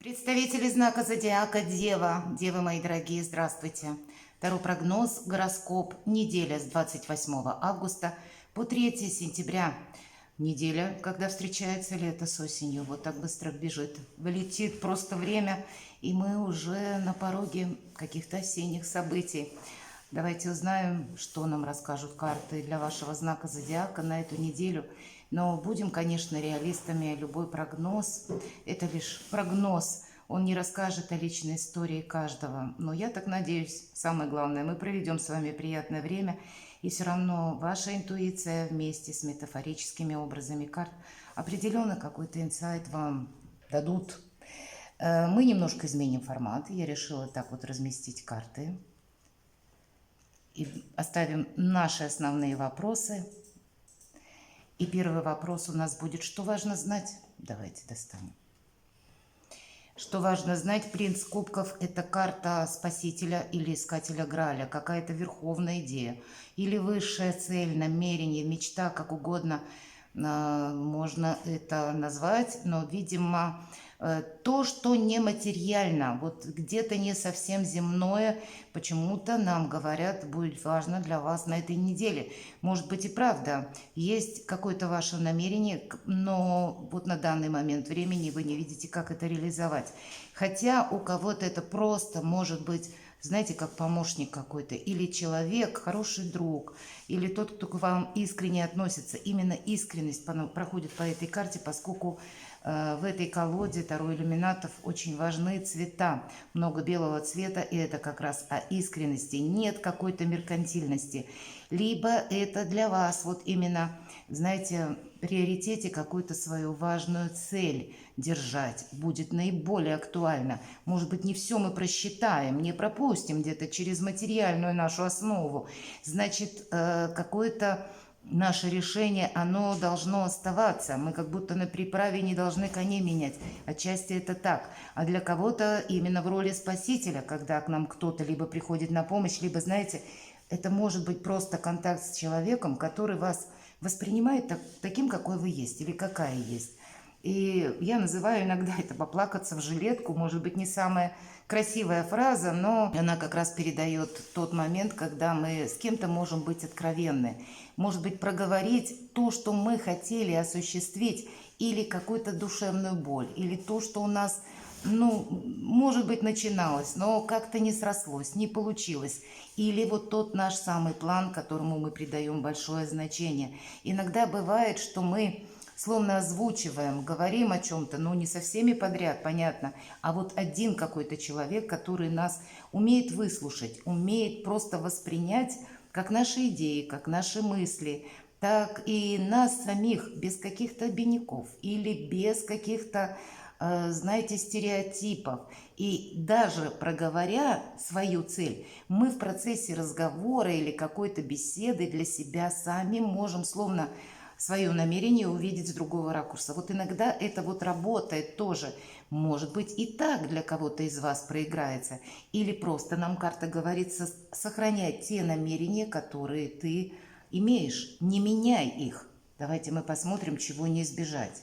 Представители знака зодиака Дева. Девы мои дорогие, здравствуйте. Таро прогноз, гороскоп, неделя с 28 августа по 3 сентября. Неделя, когда встречается лето с осенью. Вот так быстро бежит. Летит просто время, и мы уже на пороге каких-то осенних событий. Давайте узнаем, что нам расскажут карты для вашего знака зодиака на эту неделю. Но будем, конечно, реалистами. Любой прогноз – это лишь прогноз. Он не расскажет о личной истории каждого. Но я так надеюсь, самое главное, мы проведем с вами приятное время. И все равно ваша интуиция вместе с метафорическими образами карт определенно какой-то инсайт вам дадут. Мы немножко изменим формат. Я решила так вот разместить карты. И оставим наши основные вопросы. И первый вопрос у нас будет: что важно знать? Давайте достанем. Что важно знать? Принц кубков – это карта спасителя или искателя Грааля, какая-то верховная идея или высшая цель, намерение, мечта, как угодно можно это назвать, но, видимо, то, что нематериально, вот где-то не совсем земное, почему-то нам говорят, будет важно для вас на этой неделе. Может быть и правда, есть какое-то ваше намерение, но вот на данный момент времени вы не видите, как это реализовать. Хотя у кого-то это просто может быть, знаете, как помощник какой-то, или человек, хороший друг, или тот, кто к вам искренне относится. Именно искренность проходит по этой карте, поскольку в этой колоде Таро иллюминатов очень важны цвета. Много белого цвета, и это как раз о искренности. Нет какой-то меркантильности. Либо это для вас вот именно, знаете, в приоритете какую-то свою важную цель держать будет наиболее актуально. Может быть, не все мы просчитаем, не пропустим где-то через материальную нашу основу. Значит, какое-то наше решение, оно должно оставаться. Мы как будто на приправе не должны коней менять. Отчасти это так. А для кого-то именно в роли спасителя, когда к нам кто-то либо приходит на помощь, либо, знаете, это может быть просто контакт с человеком, который вас воспринимает таким, какой вы есть или какая есть. И я называю иногда это поплакаться в жилетку. Может быть, не самая красивая фраза, но она как раз передает тот момент, когда мы с кем-то можем быть откровенны. Может быть, проговорить то, что мы хотели осуществить, или какую-то душевную боль, или то, что у нас, может быть, начиналось, но как-то не срослось, не получилось. Или вот тот наш самый план, которому мы придаем большое значение. Иногда бывает, что мы словно озвучиваем, говорим о чем-то, но не со всеми подряд, понятно, а вот один какой-то человек, который нас умеет выслушать, умеет просто воспринять как наши идеи, как наши мысли, так и нас самих без каких-то обиняков или без каких-то, знаете, стереотипов. И даже проговоря свою цель, мы в процессе разговора или какой-то беседы для себя сами можем словно свое намерение увидеть с другого ракурса. Вот иногда это вот работает тоже. Может быть, и так для кого-то из вас проиграется. Или просто нам карта говорит сохранять те намерения, которые ты имеешь. Не меняй их. Давайте мы посмотрим, чего не избежать.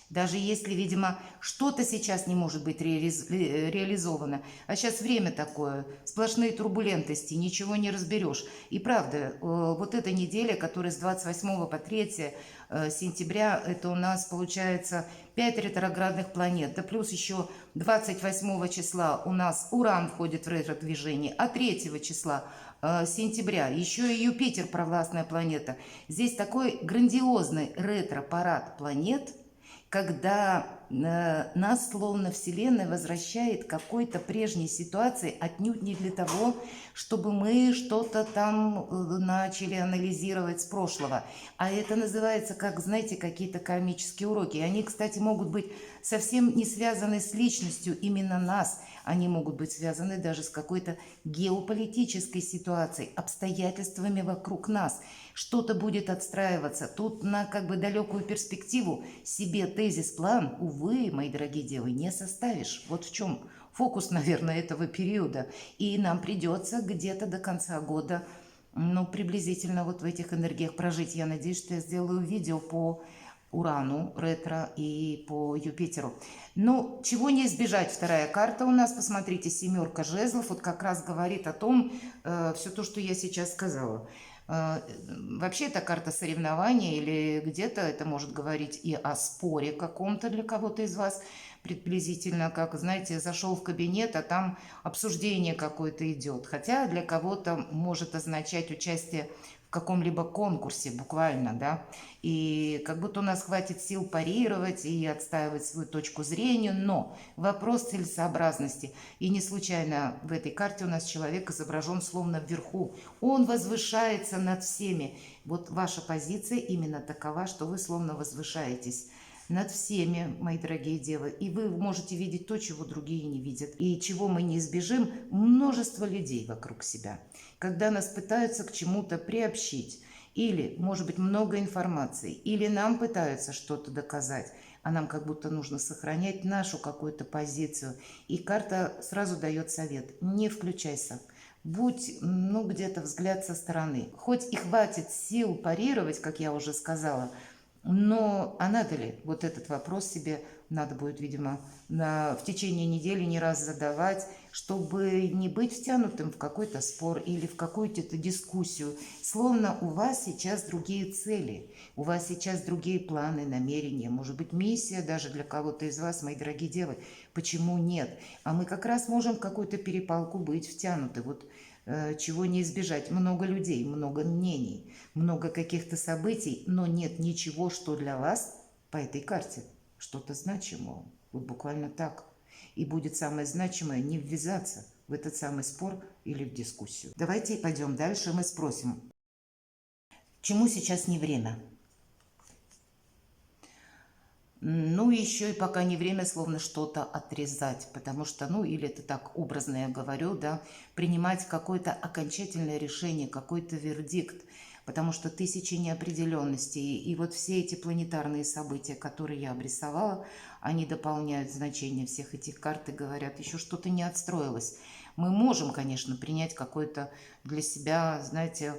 Даже если, видимо, что-то сейчас не может быть реализовано. А сейчас время такое, сплошные турбулентности, ничего не разберешь. И правда, вот эта неделя, которая с 28 по 3 сентября, это у нас получается 5 ретроградных планет. Да плюс еще 28 числа у нас Уран входит в ретро-движение, а 3 числа сентября еще и Юпитер, провластная планета. Здесь такой грандиозный ретро-парад планет, когда нас словно Вселенная возвращает к какой-то прежней ситуации, отнюдь не для того, чтобы мы что-то там начали анализировать с прошлого. А это называется, как, знаете, какие-то кармические уроки. И они, кстати, могут быть совсем не связаны с личностью именно нас. Они могут быть связаны даже с какой-то геополитической ситуацией, обстоятельствами вокруг нас. Что-то будет отстраиваться. Тут на как бы далекую перспективу себе тезис-план, увы, мои дорогие девы, не составишь. Вот в чем фокус, наверное, этого периода. И нам придется где-то до конца года, приблизительно вот в этих энергиях прожить. Я надеюсь, что я сделаю видео по Урану ретро и по Юпитеру. Но чего не избежать? Вторая карта у нас, посмотрите, семерка жезлов, вот как раз говорит о том, все то, что я сейчас сказала. Вообще это карта соревнования или где-то это может говорить и о споре каком-то для кого-то из вас, приблизительно, как, знаете, зашел в кабинет, а там обсуждение какое-то идет. Хотя для кого-то может означать участие в каком-либо конкурсе, буквально, да, и как будто у нас хватит сил парировать и отстаивать свою точку зрения, но вопрос целесообразности. И не случайно в этой карте у нас человек изображен словно вверху. Он возвышается над всеми. Вот ваша позиция именно такова, что вы словно возвышаетесь над всеми, мои дорогие девы, и вы можете видеть то, чего другие не видят, и чего мы не избежим, множество людей вокруг себя, когда нас пытаются к чему-то приобщить, или, может быть, много информации, или нам пытаются что-то доказать, а нам как будто нужно сохранять нашу какую-то позицию, и карта сразу дает совет: не включайся. Будь, где-то взгляд со стороны. Хоть и хватит сил парировать, как я уже сказала, но а надо ли? Вот этот вопрос себе надо будет, видимо, в течение недели не раз задавать, чтобы не быть втянутым в какой-то спор или в какую-то дискуссию. Словно у вас сейчас другие цели, у вас сейчас другие планы, намерения, может быть, миссия даже для кого-то из вас, мои дорогие девы. Почему нет? А мы как раз можем в какую-то перепалку быть втянуты. Вот чего не избежать. Много людей, много мнений, много каких-то событий, но нет ничего, что для вас по этой карте что-то значимое. Вот буквально так. И будет самое значимое не ввязаться в этот самый спор или в дискуссию. Давайте пойдем дальше. Мы спросим, чему сейчас не время? Ну, еще и пока не время словно что-то отрезать, потому что, или это так образно я говорю, да, принимать какое-то окончательное решение, какой-то вердикт, потому что тысячи неопределенностей, и вот все эти планетарные события, которые я обрисовала, они дополняют значение всех этих карт и говорят, еще что-то не отстроилось. Мы можем, конечно, принять какое-то для себя, знаете,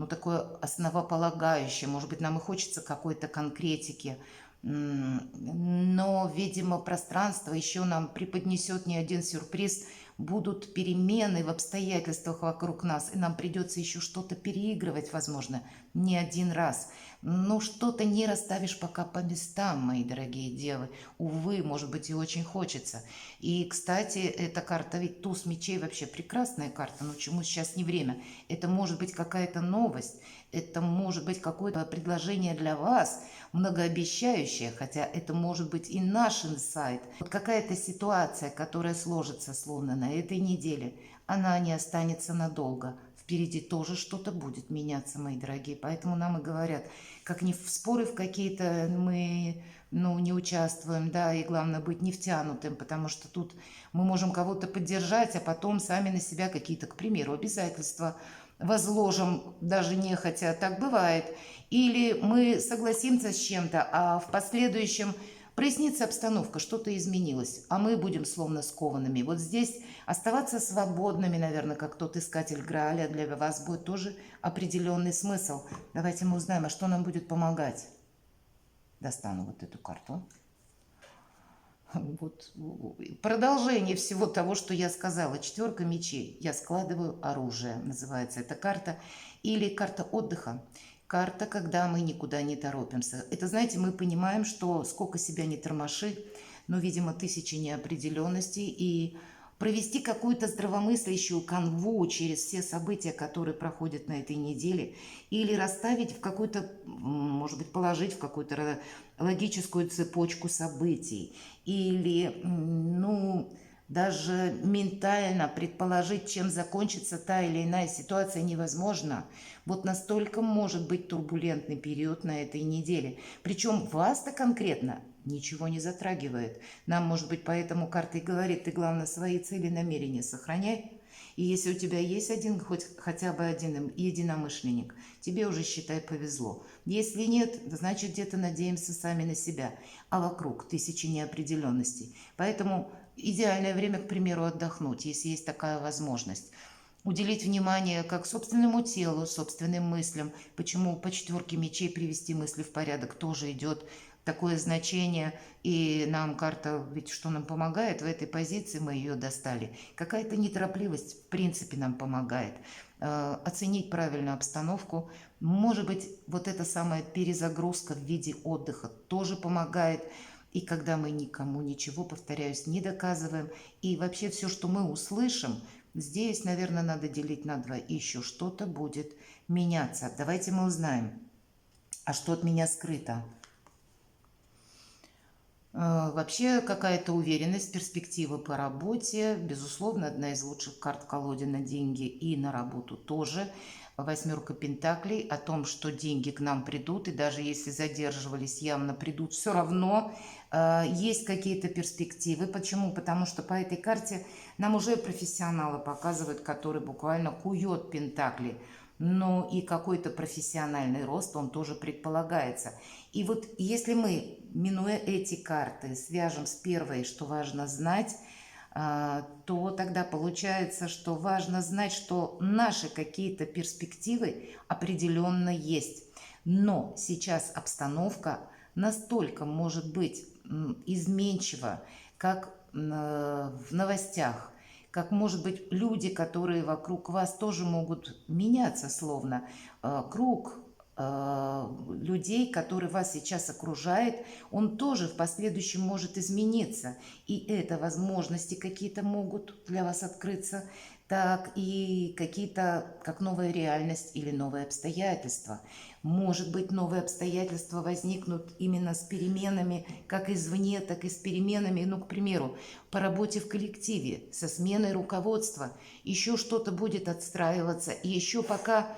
такое основополагающее, может быть, нам и хочется какой-то конкретики, но, видимо, пространство еще нам преподнесет не один сюрприз. Будут перемены в обстоятельствах вокруг нас, и нам придется еще что-то переигрывать, возможно, не один раз. Но что-то не расставишь пока по местам, мои дорогие девы. Увы, может быть, и очень хочется. И, кстати, эта карта, ведь туз мечей вообще прекрасная карта, но чему сейчас не время. Это может быть какая-то новость, это может быть какое-то предложение для вас, многообещающее, хотя это может быть и наш инсайт. Вот какая-то ситуация, которая сложится словно на этой неделе, она не останется надолго. Впереди тоже что-то будет меняться, мои дорогие. Поэтому нам и говорят, как не в споры в какие-то мы не участвуем, да, и главное быть не втянутым, потому что тут мы можем кого-то поддержать, а потом сами на себя какие-то, к примеру, обязательства возложим, даже нехотя, так бывает. Или мы согласимся с чем-то, а в последующем прояснится обстановка, что-то изменилось, а мы будем словно скованными. Вот здесь оставаться свободными, наверное, как тот искатель Грааля, для вас будет тоже определенный смысл. Давайте мы узнаем, а что нам будет помогать. Достану вот эту карту. Вот продолжение всего того, что я сказала. Четверка мечей. Я складываю оружие, называется эта карта. Или карта отдыха. Карта, когда мы никуда не торопимся. Это, знаете, мы понимаем, что сколько себя не тормоши, но, видимо, тысячи неопределенностей. И провести какую-то здравомыслящую канву через все события, которые проходят на этой неделе, или расставить в какую-то, может быть, положить в какую-то логическую цепочку событий, или, даже ментально предположить, чем закончится та или иная ситуация, невозможно. Вот настолько может быть турбулентный период на этой неделе. Причем вас-то конкретно ничего не затрагивает. Нам, может быть, поэтому карта и говорит, ты, главное, свои цели и намерения сохраняй. И если у тебя есть хотя бы один единомышленник, тебе уже, считай, повезло. Если нет, значит, где-то надеемся сами на себя. А вокруг тысячи неопределенностей. Поэтому идеальное время, к примеру, отдохнуть, если есть такая возможность. Уделить внимание как собственному телу, собственным мыслям. Почему по четверке мечей привести мысли в порядок тоже идет такое значение, и нам карта, ведь что нам помогает в этой позиции, мы ее достали. Какая-то неторопливость, в принципе, нам помогает. Оценить правильную обстановку. Может быть, вот эта самая перезагрузка в виде отдыха тоже помогает. И когда мы никому ничего, повторяюсь, не доказываем, и вообще все, что мы услышим, здесь, наверное, надо делить на два, и еще что-то будет меняться. Давайте мы узнаем, а что от меня скрыто. Вообще какая-то уверенность, перспективы по работе, безусловно, одна из лучших карт в колоде на деньги и на работу тоже. Восьмерка пентаклей о том, что деньги к нам придут, и даже если задерживались, явно придут все равно. Есть какие-то перспективы. Почему? Потому что по этой карте нам уже профессионалы показывают, который буквально кует пентакли. Но и какой-то профессиональный рост, он тоже предполагается. И вот если мы, минуя эти карты, свяжем с первой, что важно знать, то тогда получается, что важно знать, что наши какие-то перспективы определенно есть. Но сейчас обстановка настолько может быть изменчива, как в новостях, как, может быть, люди, которые вокруг вас, тоже могут меняться, словно круг людей, который вас сейчас окружает, он тоже в последующем может измениться. И это возможности какие-то могут для вас открыться, так и какие-то, как новая реальность или новые обстоятельства. Может быть, новые обстоятельства возникнут именно с переменами, как извне, так и с переменами, ну, к примеру, по работе в коллективе, со сменой руководства. Еще что-то будет отстраиваться, и еще пока...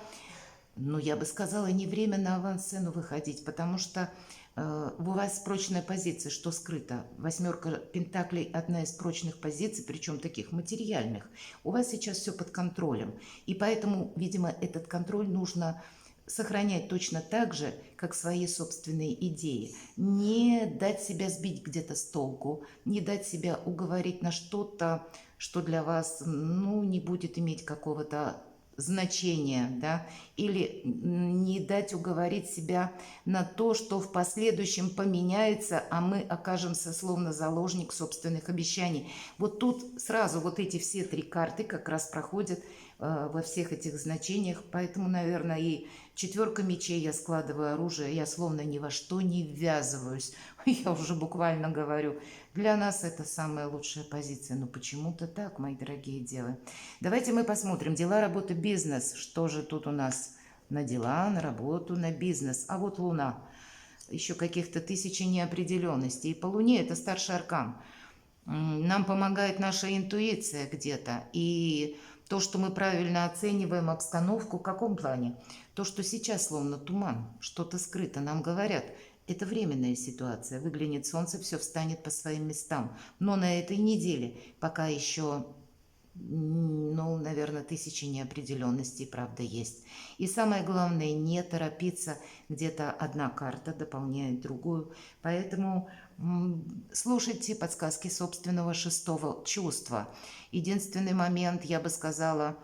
Ну, я бы сказала, не время на авансцену выходить, потому что у вас прочная позиция, что скрыто. Восьмерка пентаклей – одна из прочных позиций, причем таких материальных. У вас сейчас все под контролем. И поэтому, видимо, этот контроль нужно сохранять точно так же, как свои собственные идеи. Не дать себя сбить где-то с толку, не дать себя уговорить на что-то, что для вас, ну, не будет иметь какого-то значение, да, или не дать уговорить себя на то, что в последующем поменяется, а мы окажемся словно заложник собственных обещаний. Вот тут сразу вот эти все три карты как раз проходят во всех этих значениях, поэтому, наверное, и четверка мечей, я складываю оружие, я словно ни во что не ввязываюсь. Я уже буквально говорю, для нас это самая лучшая позиция. Но почему-то так, мои дорогие девы. Давайте мы посмотрим. Дела, работа, бизнес. Что же тут у нас на дела, на работу, на бизнес? А вот Луна. Еще каких-то тысячи неопределенностей. И по Луне это старший аркан. Нам помогает наша интуиция где-то. И то, что мы правильно оцениваем обстановку, в каком плане? То, что сейчас словно туман, что-то скрыто, нам говорят, это временная ситуация, выглянет солнце, все встанет по своим местам. Но на этой неделе пока еще, ну, наверное, тысячи неопределенностей, правда, есть. И самое главное, не торопиться, где-то одна карта дополняет другую. Поэтому слушайте подсказки собственного шестого чувства. Единственный момент, я бы сказала,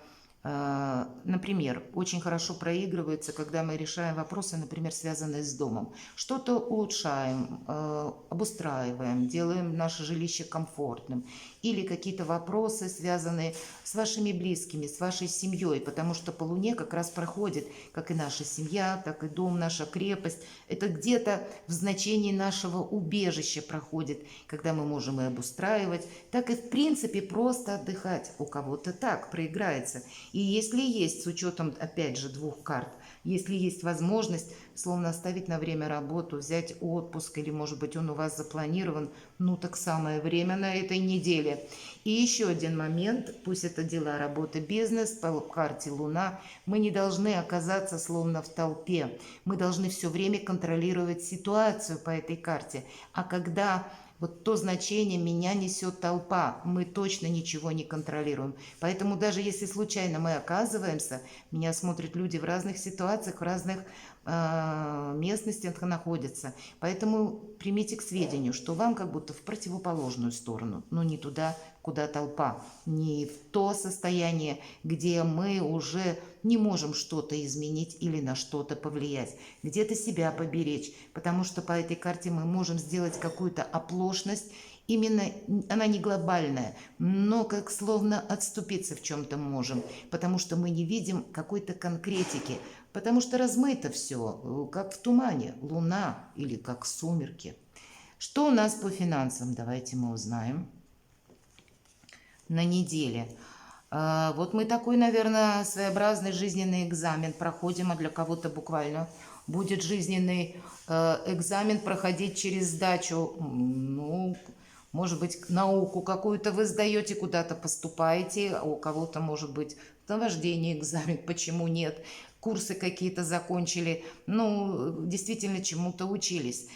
например, очень хорошо проигрывается, когда мы решаем вопросы, например, связанные с домом. Что-то улучшаем, обустраиваем, делаем наше жилище комфортным. Или какие-то вопросы, связанные с вашими близкими, с вашей семьей, потому что по Луне как раз проходит, как и наша семья, так и дом, наша крепость. Это где-то в значении нашего убежища проходит, когда мы можем и обустраивать, так и в принципе просто отдыхать. У кого-то так проиграется. И если есть, с учетом, опять же, двух карт, если есть возможность, словно оставить на время работу, взять отпуск, или, может быть, он у вас запланирован, ну, так самое время на этой неделе. И еще один момент, пусть это дела, работа, бизнес, по карте Луна, мы не должны оказаться словно в толпе. Мы должны все время контролировать ситуацию по этой карте. А когда... Вот то значение меня несет толпа, мы точно ничего не контролируем. Поэтому даже если случайно мы оказываемся, меня смотрят люди в разных ситуациях, в разных местности находится. Поэтому примите к сведению, что вам как будто в противоположную сторону, но не туда, куда толпа, не в то состояние, где мы уже не можем что-то изменить или на что-то повлиять, где-то себя поберечь, потому что по этой карте мы можем сделать какую-то оплошность. Именно она не глобальная, но как словно отступиться в чем-то можем, потому что мы не видим какой-то конкретики, потому что размыто все, как в тумане, луна или как сумерки. Что у нас по финансам? Давайте мы узнаем. На неделе. Вот мы такой, наверное, своеобразный жизненный экзамен проходим, а для кого-то буквально будет жизненный экзамен проходить через сдачу, ну, может быть, науку какую-то вы сдаете, куда-то поступаете, а у кого-то, может быть, на вождение экзамен, почему нет, курсы какие-то закончили, ну, действительно чему-то учились.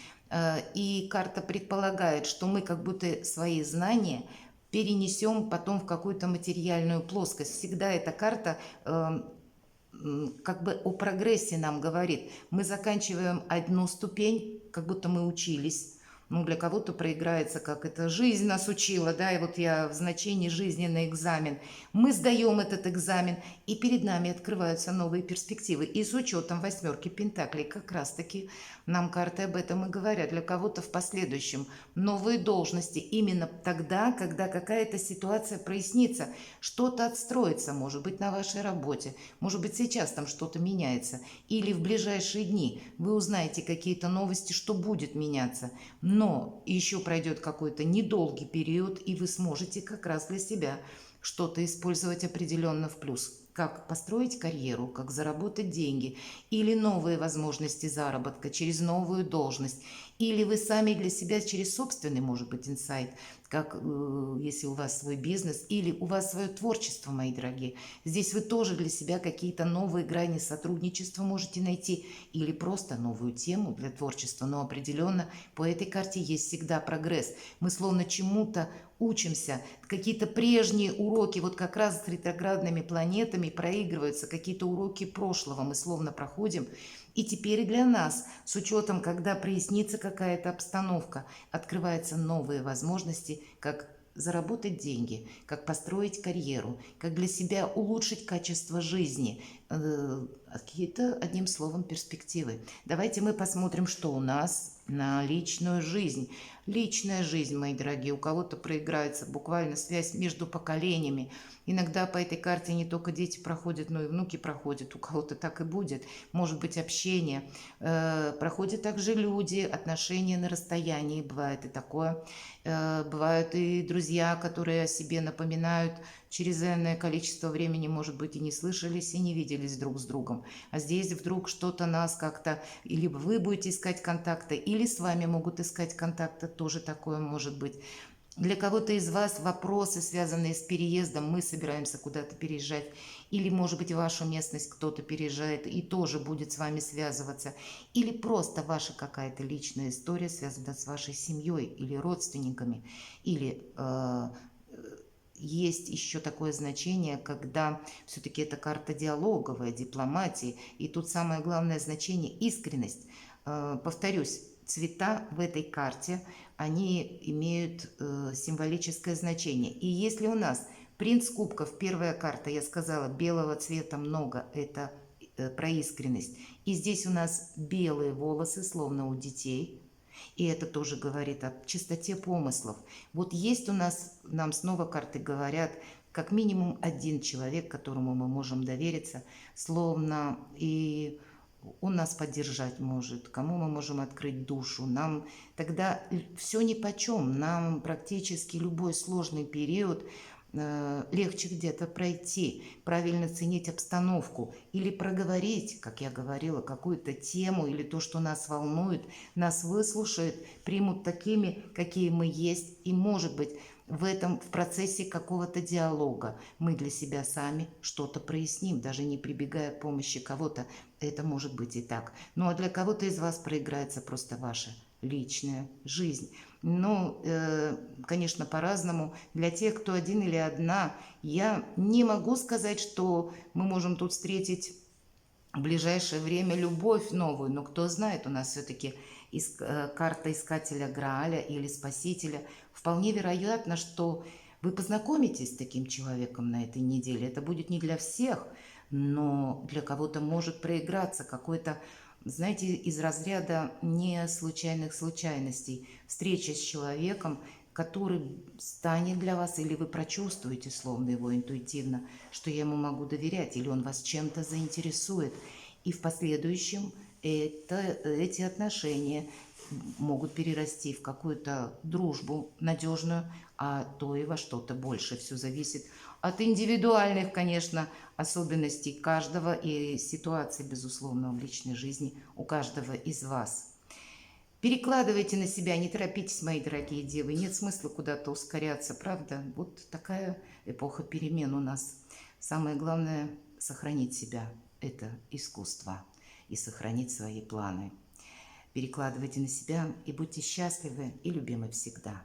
И карта предполагает, что мы как будто свои знания перенесем потом в какую-то материальную плоскость. Всегда эта карта как бы о прогрессе нам говорит. Мы заканчиваем одну ступень, как будто мы учились. Ну, для кого-то проиграется, как это жизнь нас учила, да, и вот я в значении жизненный экзамен. Мы сдаем этот экзамен, и перед нами открываются новые перспективы. И с учетом восьмерки пентаклей как раз-таки нам карты об этом и говорят. Для кого-то в последующем новые должности именно тогда, когда какая-то ситуация прояснится, что-то отстроится, может быть, на вашей работе, может быть, сейчас там что-то меняется, или в ближайшие дни вы узнаете какие-то новости, что будет меняться. Но еще пройдет какой-то недолгий период, и вы сможете как раз для себя что-то использовать определенно в плюс. Как построить карьеру, как заработать деньги, или новые возможности заработка через новую должность, или вы сами для себя через собственный, может быть, инсайт, как если у вас свой бизнес, или у вас свое творчество, мои дорогие. Здесь вы тоже для себя какие-то новые грани сотрудничества можете найти, или просто новую тему для творчества, но определенно по этой карте есть всегда прогресс. Мы словно чему-то учимся, какие-то прежние уроки, вот как раз с ретроградными планетами проигрываются какие-то уроки прошлого, мы словно проходим. И теперь и для нас, с учетом, когда прояснится какая-то обстановка, открываются новые возможности, как заработать деньги, как построить карьеру, как для себя улучшить качество жизни, какие-то, одним словом, перспективы. Давайте мы посмотрим, что у нас на личную жизнь. Личная жизнь, мои дорогие, у кого-то проиграется буквально связь между поколениями. Иногда по этой карте не только дети проходят, но и внуки проходят. У кого-то так и будет. Может быть, общение. Проходят также люди, отношения на расстоянии. Бывает и такое. Бывают и друзья, которые о себе напоминают. Через энное количество времени, может быть, и не слышались, и не виделись друг с другом. А здесь вдруг что-то нас как-то... Или вы будете искать контакты, или с вами могут искать контакты. Тоже такое может быть. Для кого-то из вас вопросы, связанные с переездом, мы собираемся куда-то переезжать, или, может быть, в вашу местность кто-то переезжает и тоже будет с вами связываться, или просто ваша какая-то личная история связана с вашей семьей или родственниками, или есть еще такое значение, когда все-таки это карта диалоговая, дипломатии, и тут самое главное значение – искренность. Повторюсь, цвета в этой карте, они имеют символическое значение. И если у нас принц кубков, первая карта, я сказала, белого цвета много, это про искренность. И здесь у нас белые волосы, словно у детей. И это тоже говорит о чистоте помыслов. Вот есть у нас, нам снова карты говорят, как минимум один человек, которому мы можем довериться, словно и он нас поддержать может, кому мы можем открыть душу. Нам тогда все нипочем, нам практически любой сложный период легче где-то пройти, правильно ценить обстановку или проговорить, как я говорила, какую-то тему или то, что нас волнует, нас выслушают, примут такими, какие мы есть, и, может быть, в процессе какого-то диалога мы для себя сами что-то проясним, даже не прибегая к помощи кого-то. Это может быть и так. Ну а для кого-то из вас проиграется просто ваша личная жизнь. Ну, конечно, по-разному. Для тех, кто один или одна, я не могу сказать, что мы можем тут встретить в ближайшее время любовь новую, но кто знает, у нас все-таки карта искателя Грааля или Спасителя. Вполне вероятно, что вы познакомитесь с таким человеком на этой неделе. Это будет не для всех, но для кого-то может проиграться какой-то, знаете, из разряда не случайных случайностей. Встреча с человеком, который станет для вас, или вы прочувствуете словно его интуитивно, что я ему могу доверять, или он вас чем-то заинтересует. И в последующем эти отношения могут перерасти в какую-то дружбу надежную, а то и во что-то больше. Все зависит от индивидуальных, конечно, особенностей каждого и ситуации, безусловно, в личной жизни у каждого из вас. Перекладывайте на себя, не торопитесь, мои дорогие девы, нет смысла куда-то ускоряться, правда? Вот такая эпоха перемен у нас. Самое главное – сохранить себя, это искусство, и сохранить свои планы. Перекладывайте на себя и будьте счастливы и любимы всегда.